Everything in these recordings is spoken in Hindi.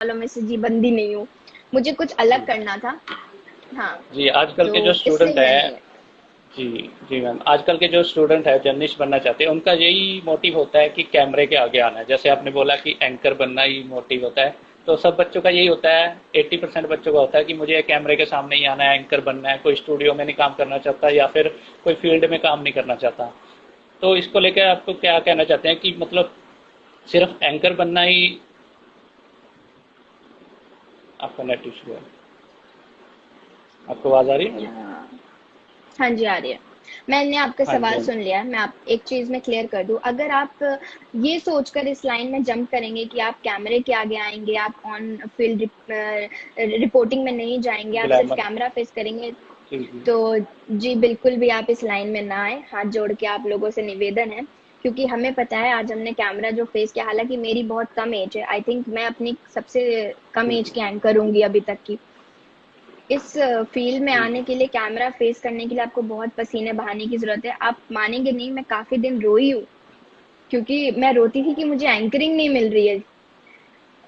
वालों में से जी बंदी नहीं हूँ, मुझे कुछ अलग करना था। हाँ, जी, आजकल के जो तो इसलिए स्टूडेंट मैंने हैं, जी, जी मैम, आजकल के जो स्टूडेंट है जर्नलिस्ट बनना चाहते हैं, उनका यही मोटिव होता है कि कैमरे के आगे आना है। जैसे आपने बोला कि एंकर बनना ही मोटिव होता है, तो सब बच्चों का यही होता है। 80% बच्चों का होता है कि मुझे कैमरे के सामने ही आना है, एंकर बनना है। कोई स्टूडियो में नहीं काम करना चाहता या फिर कोई फील्ड में काम नहीं करना चाहता। तो इसको लेकर आपको क्या कहना चाहते हैं कि मतलब सिर्फ एंकर बनना ही आपका नेट इशू है? आपको आवाज आ रही है मेरी? हाँ, हाँ जी, आ रही है। मैंने आपका हाँ जी, सवाल हाँ जी। सुन लिया है। मैं आप एक चीज में क्लियर कर दूं, अगर आप ये सोचकर इस लाइन में जंप करेंगे कि आप कैमरे के आगे आएंगे, आप ऑन फील्ड रिपोर्टिंग में नहीं जाएंगे, आप सिर्फ ग्लैमर। कैमरा फेस करेंगे, जी, जी। तो जी बिल्कुल भी आप इस लाइन में ना आए। हाथ जोड़ के आप लोगों से निवेदन है, क्योंकि हमें पता है आज हमने कैमरा जो फेस किया, हालांकि मेरी बहुत कम एज है, आई थिंक मैं अपनी सबसे कम जी, एज जी। की एंकर होंगी अभी तक की। इस फील्ड में जी, आने जी। के लिए, कैमरा फेस करने के लिए आपको बहुत पसीने बहाने की जरूरत है। आप मानेंगे नहीं, मैं काफी दिन रोई हूँ, क्योंकि मैं रोती थी कि मुझे एंकरिंग नहीं मिल रही है।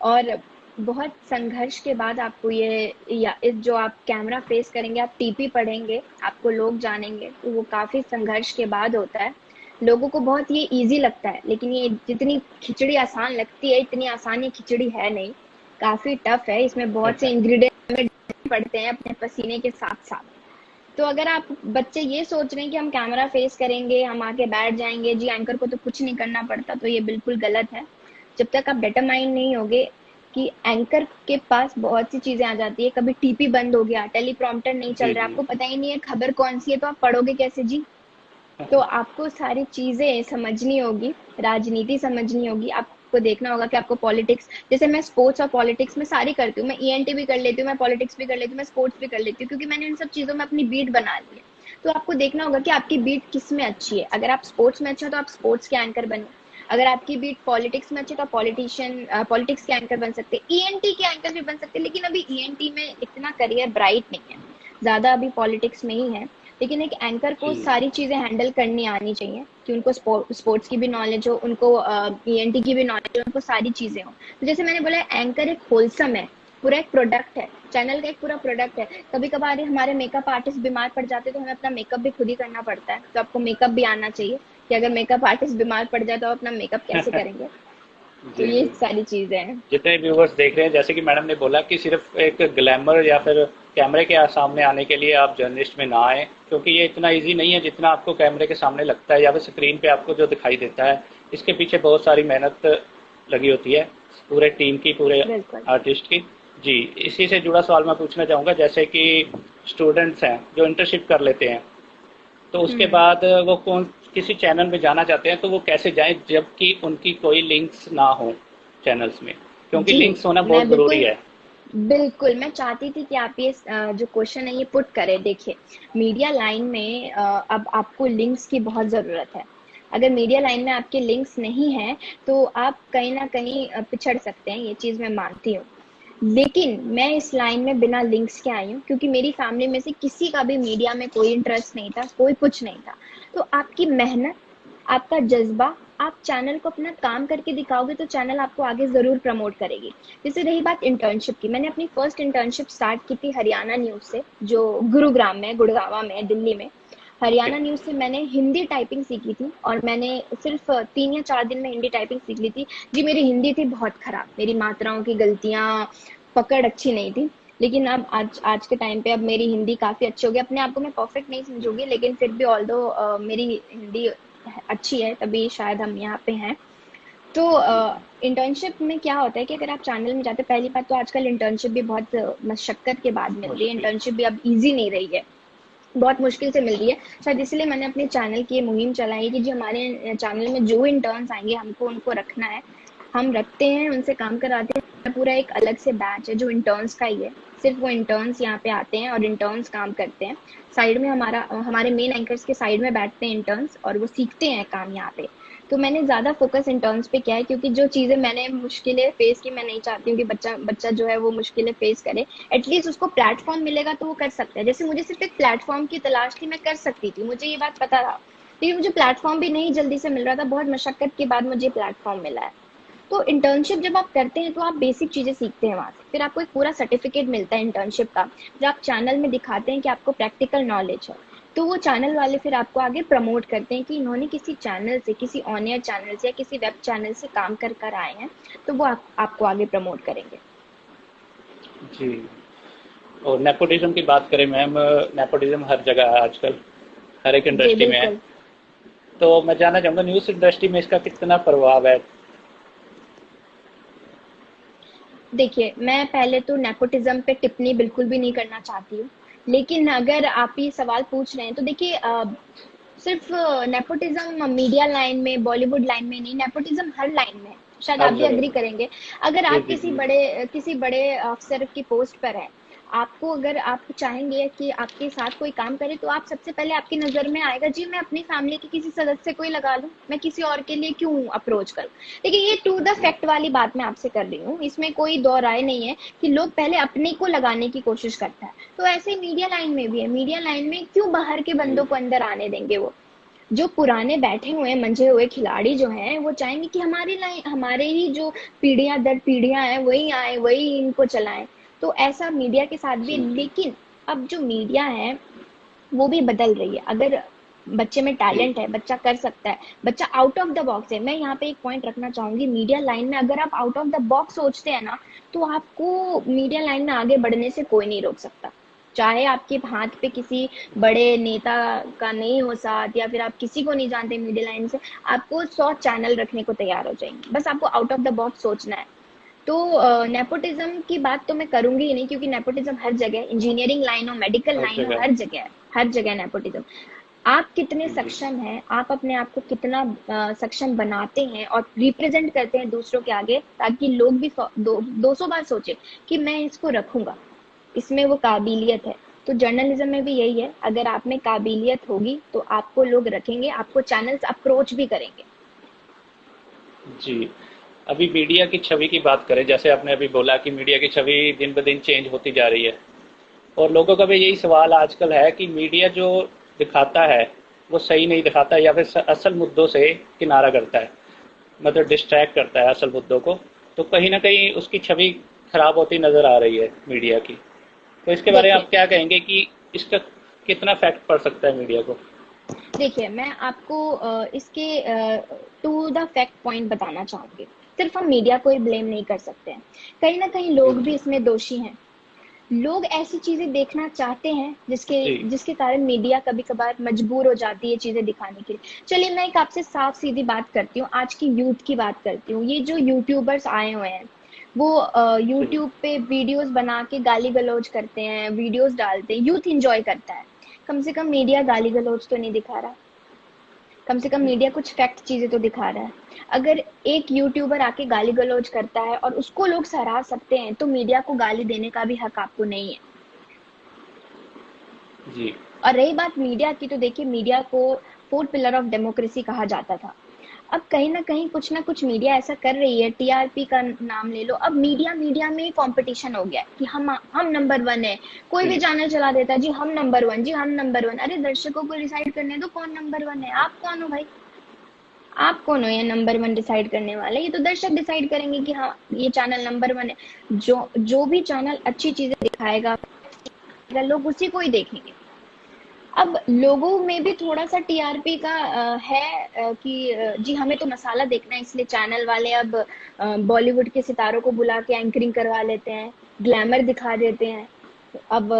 और बहुत संघर्ष के बाद आपको ये, या इस जो आप कैमरा फेस करेंगे, आप टीपी पढ़ेंगे, आपको लोग जानेंगे, तो वो काफी संघर्ष के बाद होता है। लोगों को बहुत ये इजी लगता है, लेकिन ये जितनी खिचड़ी आसान लगती है, इतनी आसान ये खिचड़ी है नहीं, काफी टफ है। इसमें बहुत से इंग्रेडिएंट हमें पड़ते हैं अपने पसीने के साथ साथ। तो अगर आप बच्चे ये सोच रहे हैं कि हम कैमरा फेस करेंगे, हम आके बैठ जाएंगे, जी एंकर को तो कुछ नहीं करना पड़ता, तो ये बिल्कुल गलत है। जब तक आप डिटरमाइन नहीं होगे कि एंकर के पास बहुत सी चीजें आ जाती है, कभी टीपी बंद हो गया, टेलीप्रॉम्प्टर नहीं चल जी, रहा, जी। आपको पता ही नहीं है खबर कौन सी है, तो आप पढ़ोगे कैसे जी? तो आपको सारी चीजें समझनी होगी, राजनीति समझनी होगी, आपको देखना होगा कि आपको पॉलिटिक्स, जैसे मैं स्पोर्ट्स और पॉलिटिक्स में सारी करती हूँ, मैं ईएनटी भी कर लेती हूँ, मैं पॉलिटिक्स भी कर लेती हूँ, मैं स्पोर्ट्स भी कर लेती हूँ, क्योंकि मैंने इन सब चीजों में अपनी बीट बना ली है। तो आपको देखना होगा कि आपकी बीट किस में अच्छी है। अगर आप स्पोर्ट्स में अच्छे हो तो आप स्पोर्ट्स के एंकर बने, अगर आपकी बीट पॉलिटिक्स में अच्छी है तो आप पॉलिटिशियन पॉलिटिक्स के एंकर बन सकते हैं, ईएनटी के एंकर भी बन सकते हैं, लेकिन अभी ईएनटी में इतना करियर ब्राइट नहीं है, ज्यादा अभी पॉलिटिक्स में ही है। लेकिन एक एंकर को जी, सारी चीजें हैंडल करनी आनी चाहिए, कि उनको स्पोर्ट्स की भी नॉलेज हो, उनको ईएनटी की भी नॉलेज हो, उनको सारी चीजें हो। तो जैसे मैंने बोला, एंकर एक होलसम है, पूरा एक प्रोडक्ट है, चैनल का एक पूरा प्रोडक्ट है। कभी कभार हमारे मेकअप आर्टिस्ट बीमार पड़ जाते हैं, तो हमें अपना मेकअप भी खुद ही करना पड़ता है, तो आपको मेकअप भी आना चाहिए, कि अगर मेकअप आर्टिस्ट बीमार पड़ जाए तो आप अपना मेकअप कैसे करेंगे। तो जी, ये जी। सारी चीजें हैं। जितने व्यूवर्स देख रहे हैं, जैसे कि मैडम ने बोला कि सिर्फ एक ग्लैमर या फिर कैमरे के सामने आने के लिए आप जर्नलिस्ट में ना आए, क्योंकि ये इतना इजी नहीं है जितना आपको कैमरे के सामने लगता है या फिर स्क्रीन पे आपको जो दिखाई देता है। इसके पीछे बहुत सारी मेहनत लगी होती है, पूरे टीम की, पूरे बिल्कुल। आर्टिस्ट की। जी, इसी से जुड़ा सवाल मैं पूछना चाहूँगा। जैसे कि स्टूडेंट्स हैं जो इंटर्नशिप कर लेते हैं, तो उसके हम्म। बाद वो कौन किसी चैनल में जाना चाहते हैं, तो वो कैसे जाएं जबकि उनकी कोई लिंक्स ना हो चैनल्स में, क्योंकि जी, लिंक्स होना बहुत मैं ज़रूरी बिल्कुल, है। बिल्कुल मैं चाहती थी कि आप ये जो क्वेश्चन है ये पुट करें। देखिए, मीडिया लाइन में अब आपको लिंक्स की बहुत जरूरत है। अगर मीडिया लाइन में आपके लिंक्स नहीं है, तो आप कहीं ना कहीं पिछड़ सकते हैं, ये चीज मैं मानती हूँ। लेकिन मैं इस लाइन में बिना लिंक्स के आई हूँ, क्योंकि मेरी फैमिली में से किसी का भी मीडिया में कोई इंटरेस्ट नहीं था, कोई कुछ नहीं था। तो आपकी मेहनत, आपका जज्बा, आप चैनल को अपना काम करके दिखाओगे, तो चैनल आपको आगे जरूर प्रमोट करेगी। जैसे रही बात इंटर्नशिप की, मैंने अपनी फर्स्ट इंटर्नशिप स्टार्ट की थी हरियाणा न्यूज से, जो गुरुग्राम में, गुड़गांवा में, दिल्ली में। ओके। हरियाणा न्यूज से मैंने हिंदी टाइपिंग सीखी थी, और मैंने सिर्फ 3 या 4 दिन में हिंदी टाइपिंग सीख ली थी। जी मेरी हिंदी थी बहुत खराब, मेरी मात्राओं की गलतियां, पकड़ अच्छी नहीं थी। लेकिन अब आज आज के टाइम पे अब मेरी हिंदी काफी अच्छी हो गई। अपने आप को मैं परफेक्ट नहीं समझूंगी, लेकिन फिर भी ऑल्दो मेरी हिंदी अच्छी है, तभी शायद हम यहाँ पे हैं। तो जी, इंटर्नशिप में क्या होता है कि अगर आप चैनल में जाते हैं, पहली बात तो आजकल इंटर्नशिप भी बहुत मशक्कत के बाद मिल रही है, मुश्किल। इंटर्नशिप भी अब इजी नहीं रही है, बहुत मुश्किल से मिल रही है। शायद इसलिए मैंने अपने चैनल की ये मुहिम चलाई है कि जो हमारे चैनल में जो इंटर्न्स आएंगे, हमको उनको रखना है। हम रखते हैं, उनसे काम कराते हैं, पूरा एक अलग से बैच है जो इंटर्न्स का ही है। सिर्फ वो इंटर्न्स यहाँ पे आते हैं और इंटर्न्स काम करते हैं। साइड में हमारे मेन एंकर्स के साइड में बैठते हैं इंटर्न्स, और वो सीखते हैं काम यहाँ पे। तो मैंने ज्यादा फोकस इंटर्न्स पे किया है, क्योंकि जो चीजें मैंने मुश्किलें फेस की, मैं नहीं चाहती हूँ कि बच्चा बच्चा जो है वो मुश्किलें फेस करे। एटलीस्ट उसको प्लेटफॉर्म मिलेगा तो वो कर सकता है। जैसे मुझे सिर्फ एक प्लेटफॉर्म की तलाश थी, मैं कर सकती थी, मुझे ये बात पता था, लेकिन मुझे प्लेटफॉर्म भी नहीं जल्दी से मिल रहा था, बहुत मशक्कत के बाद मुझे प्लेटफॉर्म मिला है। तो इंटर्नशिप जब आप करते हैं तो आप बेसिक चीज़ें सीखते हैं वहाँ से, फिर आपको एक पूरा सर्टिफिकेट मिलता है इंटर्नशिप का, जो आप चैनल में दिखाते हैं कि आपको प्रैक्टिकल नॉलेज है। तो वो चैनल वाले फिर आपको आगे प्रमोट करते हैं कि इन्होंने किसी चैनल से, किसी ऑन एयर चैनल से या किसी वेब चैनल से काम कर कर आए हैं, तो वो आपको आगे प्रमोट करेंगे। जी। और नेपोटिज्म की बात करें मैम, नेपोटिज्म हर जगह है आजकल, हर एक जी इंडस्ट्री में है। बिल्कुल। तो मैं जानना चाहूँगा न्यूज़ इंडस्ट्री में इसका कितना प्रभाव है? देखिए, मैं पहले तो नेपोटिज्म पे टिप्पणी बिल्कुल भी नहीं करना चाहती हूँ, लेकिन अगर आप ये सवाल पूछ रहे हैं तो देखिए, सिर्फ नेपोटिज्म मीडिया लाइन में, बॉलीवुड लाइन में नहीं, नेपोटिज्म हर लाइन में है। शायद आप हर भी जगह अग्री पे। करेंगे। अगर जी, आप जी, जी। किसी बड़े अफसर की पोस्ट पर हैं, आपको अगर आप चाहेंगे कि आपके साथ कोई काम करे, तो आप सबसे पहले आपकी नज़र में आएगा, जी मैं अपनी फैमिली के किसी सदस्य को ही लगा लूँ, मैं किसी और के लिए क्यों अप्रोच करूँ। देखिए, ये टू द जी, फैक्ट वाली बात मैं आपसे कर रही हूँ, इसमें कोई दो राय नहीं है कि लोग पहले अपने को लगाने की कोशिश करता है। तो ऐसे ही मीडिया लाइन में भी है, मीडिया लाइन में क्यों बाहर के जी, बंदों को अंदर आने देंगे वो। जो पुराने बैठे हुए मंझे हुए खिलाड़ी जो हैं, वो चाहेंगे कि हमारी लाइन, हमारे ही जो पीढ़ियां दर पीढ़ियां हैं वही आए, वही इनको चलाएं। तो ऐसा मीडिया के साथ भी, जी, जी, लेकिन अब जो मीडिया है वो भी बदल रही है। अगर बच्चे में जी, टैलेंट है, बच्चा कर सकता है, बच्चा आउट ऑफ द बॉक्स है। मैं यहाँ पे एक पॉइंट रखना चाहूंगी, मीडिया लाइन में अगर आप आउट ऑफ द बॉक्स सोचते हैं ना, तो आपको मीडिया लाइन में आगे बढ़ने से कोई नहीं रोक सकता। चाहे आपके हाथ पे किसी बड़े नेता का नहीं हो साथ, या फिर आप किसी को नहीं जानते मीडिया लाइन से, आपको 100 चैनल रखने को तैयार हो जाएंगे, बस आपको आउट ऑफ द बॉक्स सोचना है। तो नेपोटिज्म की बात तो मैं करूंगी ही नहीं, क्योंकि नेपोटिज्म हर जगह, इंजीनियरिंग लाइन हो, मेडिकल हर लाइन हो, जगह हर है। जगह है। हर जगह नेपोटिज्म। आप कितने जी, जी, सक्षम हैं, आप अपने आप को कितना सक्षम बनाते हैं और रिप्रेजेंट करते हैं दूसरों के आगे, ताकि लोग भी 200 बार सोचे कि मैं इसको रखूंगा, इसमें वो काबिलियत है। तो जर्नलिज्म में भी यही है, अगर आप में काबिलियत होगी तो आपको लोग रखेंगे, आपको चैनल्स अप्रोच भी करेंगे। जी। अभी मीडिया की छवि की बात करें, जैसे आपने अभी बोला कि मीडिया की छवि दिन ब दिन चेंज होती जा रही है, और लोगों का भी यही सवाल आजकल है कि मीडिया जो दिखाता है वो सही नहीं दिखाता, या फिर असल मुद्दों से किनारा करता है, मतलब डिस्ट्रैक्ट करता है असल मुद्दों को। तो कहीं ना कहीं उसकी छवि खराब होती नजर आ रही है मीडिया की। तो इसके बारे में देखिए आप क्या कहेंगे कि इसका कितना इफेक्ट पड़ सकता है मीडिया को? देखिए मैं आपको इसके टू द फैक्ट पॉइंट बताना चाहूंगी। सिर्फ हम मीडिया को ही ब्लेम नहीं कर सकते हैं, कहीं ना कहीं जी, लोग भी जी, इसमें दोषी हैं। लोग ऐसी चीजें देखना चाहते हैं जिसके जी, जिसके कारण मीडिया कभी कभार मजबूर हो जाती है चीजें दिखाने के लिए। चलिए मैं एक आपसे साफ सीधी बात करती हूँ, आज की यूथ की बात करती हूँ। ये जो यूट्यूबर्स आए हुए हैं, वो जी, यूट्यूब पे वीडियोस बना के गाली गलौज करते हैं, वीडियोस डालते हैं, यूथ इंजॉय करता है। कम से कम मीडिया गाली गलौज तो नहीं दिखा रहा, कम से कम मीडिया कुछ फैक्ट चीजें तो दिखा रहा है। अगर एक यूट्यूबर आके गाली गलौज करता है और उसको लोग सराह सकते हैं, तो मीडिया को गाली देने का भी हक आपको नहीं है। जी, और रही बात मीडिया की, तो देखिए, मीडिया को फोर्थ पिलर ऑफ डेमोक्रेसी कहा जाता था। अब कहीं ना कुछ मीडिया ऐसा कर रही है, टीआरपी का नाम ले लो, अब मीडिया मीडिया में कंपटीशन हो गया है कि हम नंबर वन है। कोई भी जी, चैनल चला देता है, जी हम नंबर वन, जी हम नंबर वन। अरे दर्शकों को डिसाइड करने दो कौन नंबर वन है। आप कौन हो भाई? आप कौन हो ये नंबर वन डिसाइड करने वाले? ये तो दर्शक डिसाइड करेंगे कि हाँ ये चैनल नंबर वन है। जो जो भी चैनल अच्छी चीजें दिखाएगा, लोग उसी को ही देखेंगे। अब लोगों में भी थोड़ा सा टीआरपी का है, कि जी हमें तो मसाला देखना है, इसलिए चैनल वाले अब बॉलीवुड के सितारों को बुला के एंकरिंग करवा लेते हैं, ग्लैमर दिखा देते हैं। अब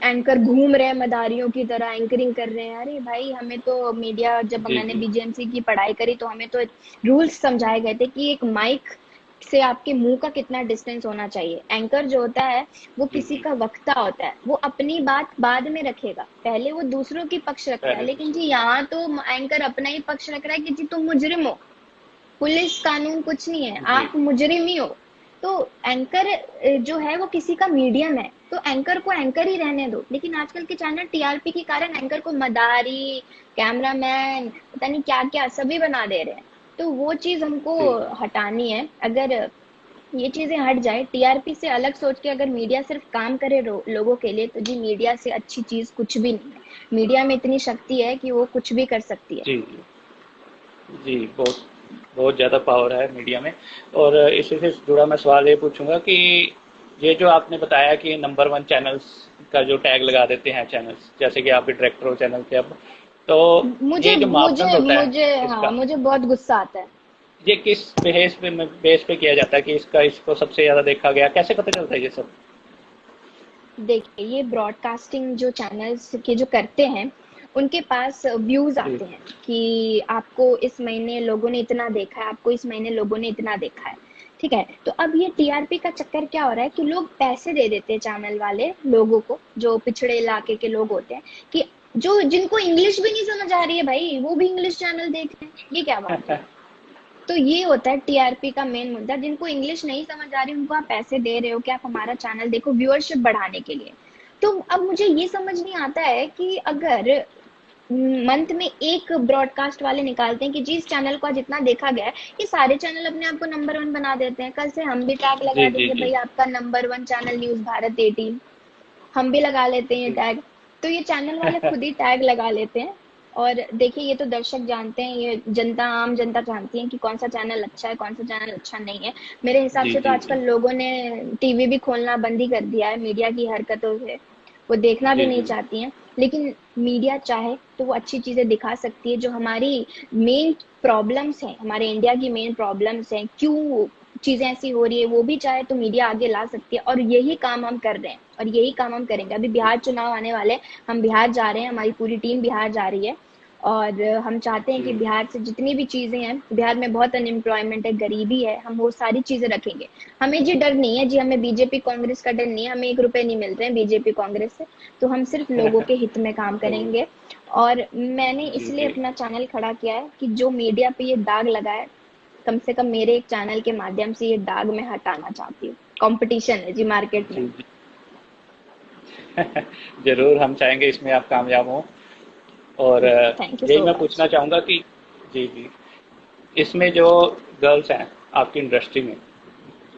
एंकर घूम रहे हैं मदारियों की तरह, एंकरिंग कर रहे हैं। अरे भाई, हमें तो मीडिया, जब जी, मैंने जी, बीजेएमसी की पढ़ाई करी तो हमें तो रूल्स समझाए गए थे कि एक माइक से आपके मुंह का कितना डिस्टेंस होना चाहिए। एंकर जो होता है वो जी, किसी जी, का वक्ता होता है, वो अपनी बात बाद में रखेगा, पहले वो दूसरों की पक्ष रखता है। पहले लेकिन दूसरे। जी यहाँ तो एंकर अपना ही पक्ष रख रहा है कि जी तुम मुजरिम हो, पुलिस कानून कुछ नहीं है, जी, आप मुजरिम ही हो। तो एंकर जो है वो किसी का मीडियम है, तो एंकर को एंकर ही रहने दो। लेकिन आजकल के चैनल टीआरपी के कारण एंकर को मदारी, कैमरामैन, पता नहीं क्या क्या सभी बना दे रहे हैं। तो वो चीज हमको जी, हटानी है। अगर ये चीजें हट जाए, टीआरपी से अलग सोच के अगर मीडिया सिर्फ काम करे लोगों के लिए, तो जी मीडिया से अच्छी चीज कुछ भी नहीं है। मीडिया में इतनी शक्ति है कि वो कुछ भी कर सकती है। जी, जी, जी, बहुत बहुत ज़्यादा पावर है मीडिया में। और इसी से जुड़ा मैं सवाल ये पूछूंगा कि ये जो आपने बताया कि नंबर वन चैनल्स का जो टैग लगा देते हैं चैनल्स, जैसे कि आप भी डायरेक्टर हो चैनल के अब, तो मुझे ये जो मापदंड मुझे होता है मुझे हाँ, इसका, मुझे बहुत गुस्सा आता है। ये किस बेस पे किया जाता है कि इसको सबसे ज़्यादा देखा गया, कैसे पता चलता है ये सब? देखिए, ये ब्रॉडकास्टिंग जो चैनल्स के जो करते हैं, उनके पास व्यूज जी। आते हैं कि आपको इस महीने लोगों ने इतना देखा है, आपको इस महीने लोगों ने इतना देखा है। ठीक है, तो अब ये टीआरपी का चक्कर क्या हो रहा है कि लोग पैसे दे देते हैं चैनल वाले लोगों को, जो पिछड़े इलाके के लोग होते हैं, कि जो जिनको इंग्लिश भी नहीं समझ आ रही है भाई, वो भी इंग्लिश चैनल देख रहे हैं। ये क्या बात हुई? तो ये होता है टीआरपी का मेन मुद्दा। जिनको इंग्लिश नहीं समझ आ रही, उनको आप पैसे दे रहे हो कि आप हमारा चैनल देखो, व्यूअरशिप बढ़ाने के लिए। तो अब मुझे ये समझ नहीं आता है कि अगर मंथ में एक ब्रॉडकास्ट वाले निकालते हैं कि जिस चैनल को आज इतना देखा गया है, ये सारे चैनल अपने आप को नंबर वन बना देते हैं। कल से हम भी टैग लगा जी, जी, देंगे, जी, भाई आपका number one channel news Bharat 18, हम भी लगा लेते हैं जी। टैग। तो ये चैनल वाले खुद ही टैग लगा लेते हैं। और देखिए, ये तो दर्शक जानते हैं, ये जनता, आम जनता जानती है कि कौन सा चैनल अच्छा है, कौन सा चैनल अच्छा नहीं है। मेरे हिसाब जी, से तो जी, जी। आजकल लोगों ने टीवी भी खोलना बंद ही कर दिया है मीडिया की हरकतों से। वो देखना भी जी, नहीं जी। चाहती हैं। लेकिन मीडिया चाहे तो वो अच्छी चीजें दिखा सकती है, जो हमारी मेन प्रॉब्लम्स हैं, हमारे इंडिया की मेन प्रॉब्लम्स हैं, क्यों चीजें ऐसी हो रही है, वो भी चाहे तो मीडिया आगे ला सकती है। और यही काम हम कर रहे हैं और यही काम हम करेंगे। अभी बिहार चुनाव आने वाले हैं, हम बिहार जा रहे हैं, हमारी पूरी टीम बिहार जा रही है। और हम चाहते हैं कि जी। बिहार से जितनी भी चीजें हैं, बिहार में बहुत अनएम्प्लॉयमेंट है, गरीबी है, हम वो सारी चीजें रखेंगे। हमें जी डर नहीं है जी, हमें बीजेपी कांग्रेस का डर नहीं है, हमें 1 रुपए नहीं मिल रहे हैं बीजेपी कांग्रेस से। तो हम सिर्फ लोगों के हित में काम सही। करेंगे। और मैंने जी, इसलिए जी। अपना चैनल खड़ा किया है कि जो मीडिया पे ये दाग लगा है, कम से कम मेरे एक चैनल के माध्यम से ये दाग मैं हटाना चाहती हूँ। कंपटीशन है जी मार्केट में। जी, जी। ज़रूर हम चाहेंगे इसमें आप कामयाब हों। और थैंक यू यही सो मैं मच। पूछना चाहूँगा कि जी, जी। इसमें जो गर्ल्स हैं आपकी इंडस्ट्री में,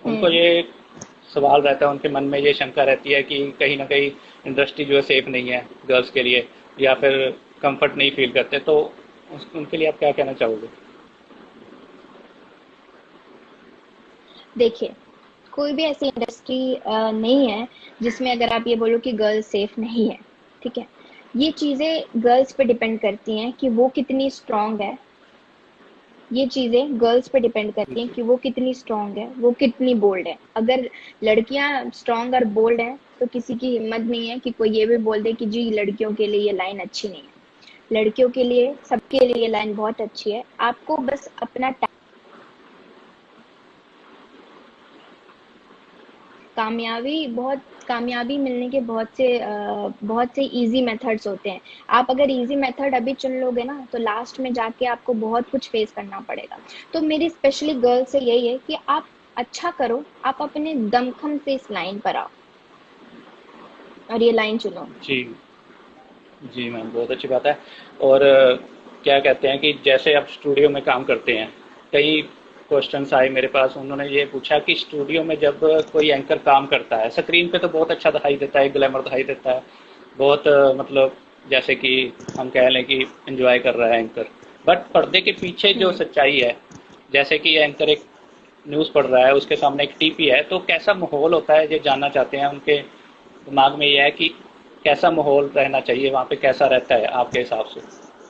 उनको हम्म। ये सवाल रहता है, उनके मन में ये शंका रहती है कि कहीं न कहीं इंडस्ट्री जो है सेफ नहीं है गर्ल्स के लिए, या फिर कंफर्ट नहीं फ़ील करते, तो उनके लिए आप क्या कहना चाहोगे? देखिए, कोई भी ऐसी इंडस्ट्री नहीं है जिसमें अगर आप ये बोलो कि गर्ल्स सेफ नहीं है। ठीक है, ये चीजें गर्ल्स पे डिपेंड करती हैं कि वो कितनी स्ट्रांग है। ये चीजें गर्ल्स पे डिपेंड जी, करती हैं जी। कि वो कितनी स्ट्रांग है, वो कितनी बोल्ड है। अगर लड़कियां स्ट्रांग और बोल्ड हैं, तो किसी की हिम्मत नहीं है कि कोई ये भी बोल दे कि जी लड़कियों के लिए ये लाइन अच्छी नहीं है। लड़कियों के लिए, सबके लिए ये लाइन बहुत अच्छी है। आपको बस अपना कामयाबी मिलने के बहुत से इजी मेथड्स होते हैं। आप अगर इजी मेथड अभी चुन लोगे ना, तो लास्ट में जाके आपको बहुत कुछ फेस करना पड़ेगा। तो मेरी स्पेशली गर्ल से यही है कि आप अच्छा करो, आप अपने दमखम से इस लाइन पर आओ और ये लाइन चुनो। जी, जी मैम, बहुत अच्छी बात है। और क्या कहते हैं कि जैसे आप स्टूडियो में काम करते हैं, कई क्वेश्चंस आए मेरे पास, उन्होंने ये पूछा कि स्टूडियो में जब कोई एंकर काम करता है, स्क्रीन पे तो बहुत अच्छा दिखाई देता है, ग्लैमर दिखाई देता है, बहुत मतलब जैसे कि हम कह लें कि एंजॉय कर रहा है एंकर, बट पर्दे के पीछे जो हम्म। सच्चाई है, जैसे कि एंकर एक न्यूज़ पढ़ रहा है, उसके सामने एक टीपी है, तो कैसा माहौल होता है ये जानना चाहते हैं। उनके दिमाग में ये है कि कैसा माहौल रहना चाहिए वहाँ पे, कैसा रहता है आपके हिसाब से?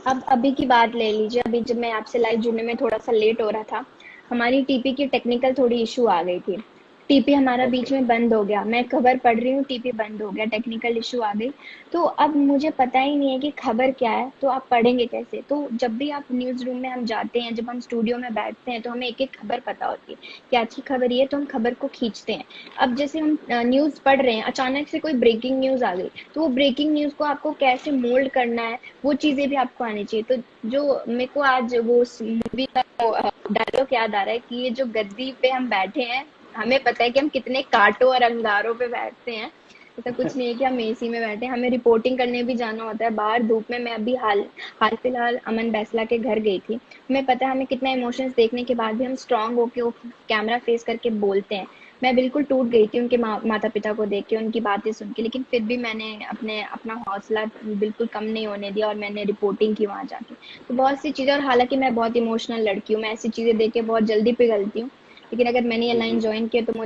अब अभी की बात ले लीजिए, अभी जब मैं आपसे लाइव जुड़ने में थोड़ा सा लेट हो रहा था, हमारी टीपी की टेक्निकल थोड़ी इशू आ गई थी। टीपी हमारा ओके। बीच में बंद हो गया, मैं खबर पढ़ रही हूँ, टीपी बंद हो गया, टेक्निकल इशू आ गई। तो अब मुझे पता ही नहीं है कि खबर क्या है, तो आप पढ़ेंगे कैसे? तो जब भी आप न्यूज रूम में हम जाते हैं, जब हम स्टूडियो में बैठते हैं, तो हमें एक एक खबर पता होती है कि आज की खबर ये, तो हम खबर को खींचते हैं। अब जैसे हम न्यूज पढ़ रहे हैं, अचानक से कोई ब्रेकिंग न्यूज आ गई, तो वो ब्रेकिंग न्यूज को आपको कैसे मोल्ड करना है, वो चीजें भी आपको आनी चाहिए। तो जो मेरे को आज वो मूवी का डायलॉग याद आ रहा है कि ये जो गद्दी पे हम बैठे हैं, हमें पता है कि हम कितने कांटों और अंगारों पे बैठते हैं। ऐसा कुछ नहीं है कि हम एसी में बैठे हैं, हमें रिपोर्टिंग करने भी जाना होता है बाहर धूप में। मैं अभी हाल हाल फिलहाल अमन बैसला के घर गई थी। हमें पता है हमें कितना इमोशंस देखने के बाद भी हम स्ट्रांग होके वो कैमरा फेस करके बोलते हैं। मैं बिल्कुल टूट गई थी उनके माता पिता को देख के, उनकी बातें सुन के, लेकिन फिर भी मैंने अपना हौसला बिल्कुल कम नहीं होने दिया और मैंने रिपोर्टिंग की वहां जाके। तो बहुत सी चीजें, और हालांकि मैं बहुत इमोशनल लड़की हूँ, मैं ऐसी चीजें देख के बहुत जल्दी पिघलती हूँ, लेकिन अगर मैंने ये जी, लाइन जी। ज्वाइन किया तो